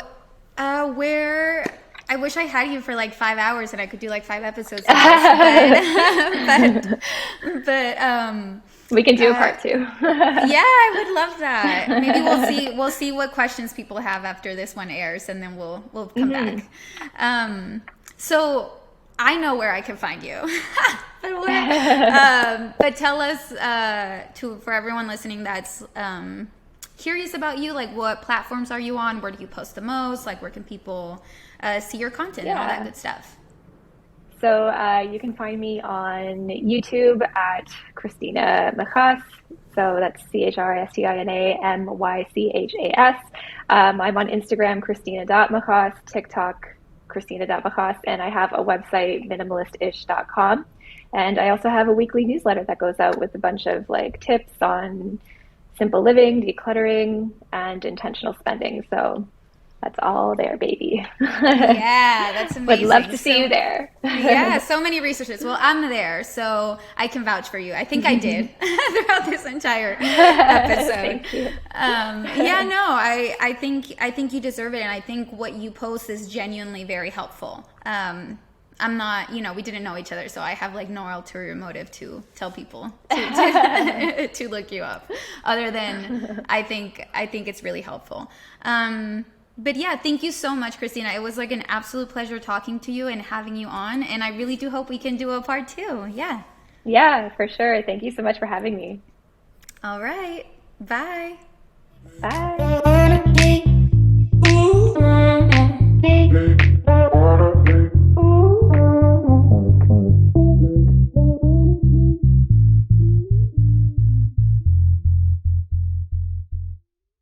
where I wish I had you for like 5 hours and I could do like 5 episodes of this, but We can do a part 2. yeah, I would love that. Maybe we'll see what questions people have after this one airs, and then we'll come back. So I know where I can find you. But tell us for everyone listening that's curious about you, like what platforms are you on? Where do you post the most? Like where can people see your content and all that Yeah. good stuff? So you can find me on YouTube at Christina Mychas. So that's ChristinaMychas. I'm on Instagram, Christina.Mychas, TikTok, Christina.Mychas, and I have a website, minimalistish.com. And I also have a weekly newsletter that goes out with a bunch of like tips on simple living, decluttering, and intentional spending. So that's all there, baby. Yeah, that's Would love amazing. to see you So, there. yeah, so many resources. Well, I'm there, so I can vouch for you. I think I did throughout this entire episode. Thank you. Yeah, no, I think you deserve it, and I think what you post is genuinely very helpful. I'm not, we didn't know each other, so I have like no ulterior motive to tell people to look you up, other than I think it's really helpful. But yeah, thank you so much, Christina. It was like an absolute pleasure talking to you and having you on, and I really do hope we can do a part 2. Yeah. Yeah, for sure. Thank you so much for having me. All right. Bye. Bye.